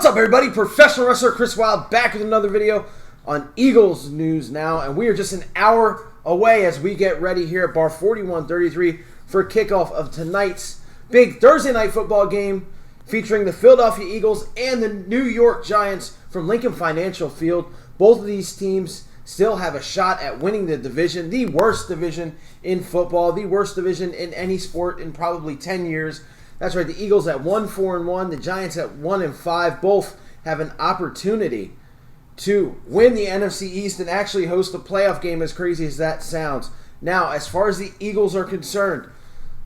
What's up, everybody? Professional wrestler Chris Wilde back with another video on Eagles news now, and we are just an hour away as we get ready here at Bar 4133 for kickoff of tonight's big Thursday night football game featuring the Philadelphia Eagles and the New York Giants from Lincoln Financial Field. Both of these teams still have a shot at winning the division, the worst division in football, the worst division in any sport in probably 10 years. That's right, the Eagles at 1-4-1, the Giants at 1-5. Both have an opportunity to win the NFC East and actually host a playoff game, as crazy as that sounds. Now, as far as the Eagles are concerned,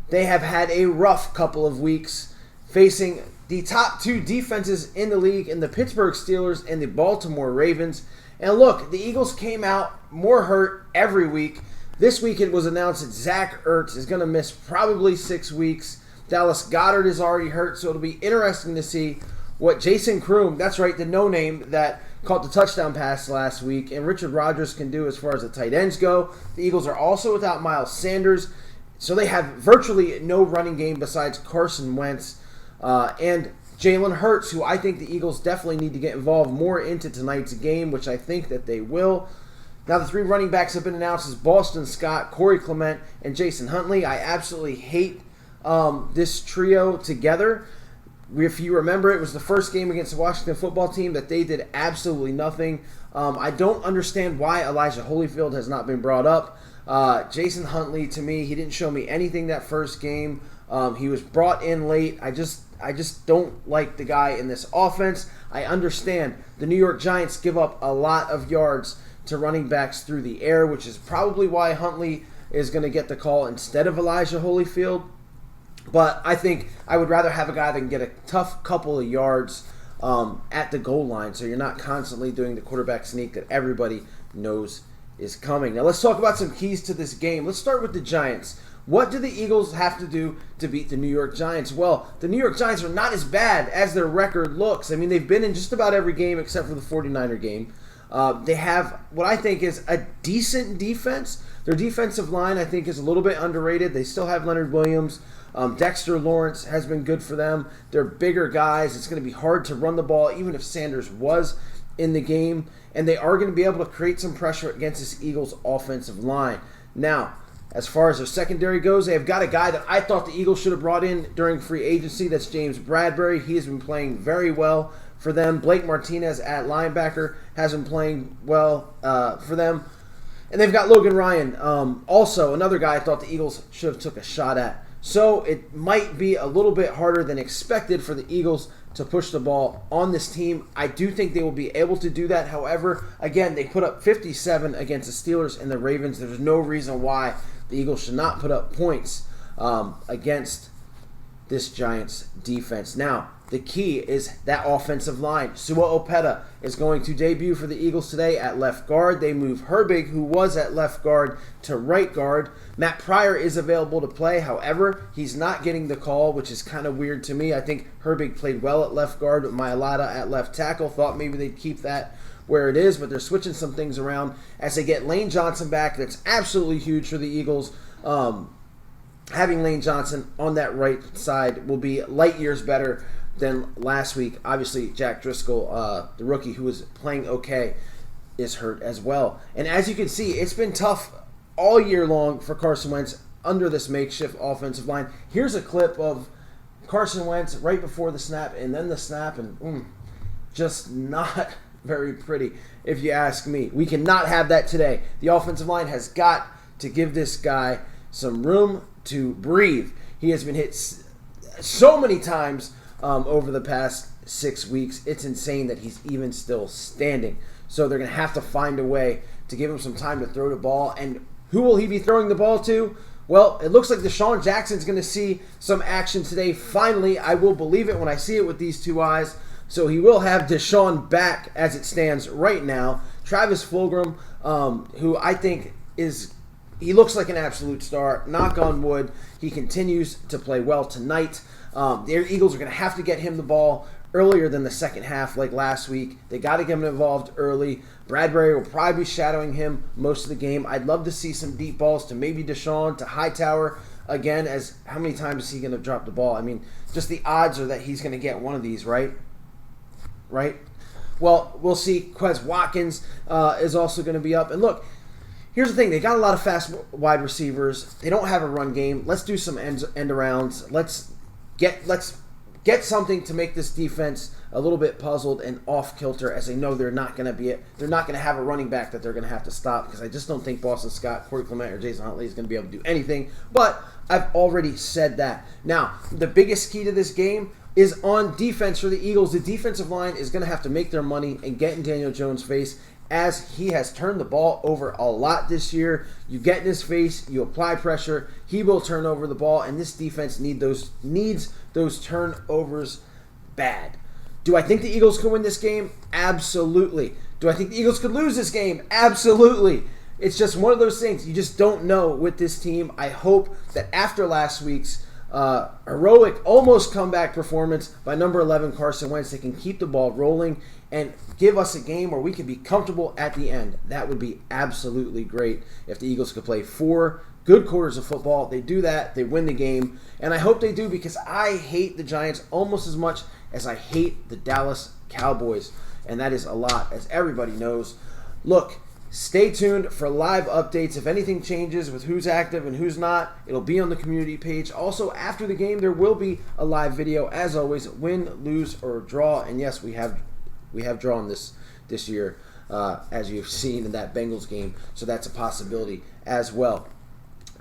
they have had a rough couple of weeks facing the top two defenses in the league in the Pittsburgh Steelers and the Baltimore Ravens. And look, the Eagles came out more hurt every week. This week it was announced that Zach Ertz is going to miss probably 6 weeks. Dallas Goedert is already hurt, so it'll be interesting to see what Jason Kroom, that's right, the no-name that caught the touchdown pass last week, and Richard Rodgers can do as far as the tight ends go. The Eagles are also without Miles Sanders, so they have virtually no running game besides Carson Wentz and Jalen Hurts, who I think the Eagles definitely need to get involved more into tonight's game, which I think that they will. Now, the three running backs have been announced as Boston Scott, Corey Clement, and Jason Huntley. I absolutely hate this trio together. If you remember, it was the first game against the Washington football team that they did absolutely nothing. I don't understand why Elijah Holyfield has not been brought up. Jason Huntley, to me, he didn't show me anything that first game. He was brought in late. I just don't like the guy in this offense. I understand the New York Giants give up a lot of yards to running backs through the air, which is probably why Huntley is going to get the call instead of Elijah Holyfield. But I think I would rather have a guy that can get a tough couple of yards at the goal line, so you're not constantly doing the quarterback sneak that everybody knows is coming. Now let's talk about some keys to this game. Let's start with the Giants. What do the Eagles have to do to beat the New York Giants? Well, the New York Giants are not as bad as their record looks. I mean, they've been in just about every game except for the 49er game. They have what I think is a decent defense. Their defensive line, I think, is a little bit underrated. They still have Leonard Williams. Dexter Lawrence has been good for them. They're bigger guys. It's going to be hard to run the ball, even if Sanders was in the game. And they are going to be able to create some pressure against this Eagles offensive line. Now, as far as their secondary goes, they have got a guy that I thought the Eagles should have brought in during free agency. That's James Bradbury. He has been playing very well for them. Blake Martinez at linebacker has been playing well for them. And they've got Logan Ryan, also another guy I thought the Eagles should have took a shot at. So it might be a little bit harder than expected for the Eagles to push the ball on this team. I do think they will be able to do that. However, again, they put up 57 against the Steelers and the Ravens. There's no reason why the Eagles should not put up points against this Giants defense. Now, the key is that offensive line. Sua Opeta is going to debut for the Eagles today at left guard. They move Herbig, who was at left guard, to right guard. Matt Pryor is available to play. However, he's not getting the call, which is kind of weird to me. I think Herbig played well at left guard with Mailata at left tackle. Thought maybe they'd keep that where it is, but they're switching some things around as they get Lane Johnson back. That's absolutely huge for the Eagles. Having Lane Johnson on that right side will be light years better than last week. Obviously, Jack Driscoll, the rookie who was playing okay, is hurt as well. And as you can see, it's been tough all year long for Carson Wentz under this makeshift offensive line. Here's a clip of Carson Wentz right before the snap and then the snap, and just not very pretty, if you ask me. We cannot have that today. The offensive line has got to give this guy some room to breathe. He has been hit so many times over the past 6 weeks. It's insane that he's even still standing. So they're going to have to find a way to give him some time to throw the ball. And who will he be throwing the ball to? Well, it looks like Deshaun Jackson's going to see some action today. Finally, I will believe it when I see it with these two eyes. So he will have Deshaun back as it stands right now. Travis Fulgham, who I think he looks like an absolute star. Knock on wood, he continues to play well tonight. The Eagles are going to have to get him the ball earlier than the second half like last week. They got to get him involved early. Bradbury will probably be shadowing him most of the game. I'd love to see some deep balls to maybe Deshaun, to Hightower again, as how many times is he going to drop the ball? I mean, just the odds are that he's going to get one of these, right? right? Well, we'll see. Quez Watkins is also going to be up. And look, here's the thing. They got a lot of fast wide receivers. They don't have a run game. Let's do some end arounds. Let's get something to make this defense a little bit puzzled and off kilter, as they know they're not going to have a running back that they're going to have to stop, because I just don't think Boston Scott, Corey Clement, or Jason Huntley is going to be able to do anything. But I've already said that. Now, the biggest key to this game is on defense for the Eagles. The defensive line is going to have to make their money and get in Daniel Jones' face, as he has turned the ball over a lot this year. You get in his face, you apply pressure, he will turn over the ball, and this defense needs those turnovers bad. Do I think the Eagles could win this game? Absolutely. Do I think the Eagles could lose this game? Absolutely. It's just one of those things. You just don't know with this team. I hope that after last week's heroic, almost comeback performance by number 11 Carson Wentz, they can keep the ball rolling and give us a game where we can be comfortable at the end. That would be absolutely great if the Eagles could play 4 good quarters of football. They do that, they win the game, and I hope they do, because I hate the Giants almost as much as I hate the Dallas Cowboys, and that is a lot, as everybody knows. Look, stay tuned for live updates. If anything changes with who's active and who's not, it'll be on the community page. Also, after the game, there will be a live video, as always, win, lose, or draw. And yes, we have drawn this year, as you've seen in that Bengals game, so that's a possibility as well.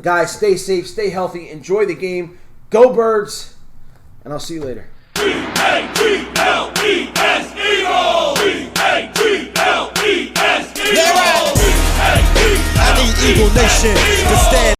Guys, stay safe, stay healthy, enjoy the game, go Birds, and I'll see you later. E-A-G-L-E-S Eagles! E-A-G-L-E-S Eagles! I need Eagle Nation to stand.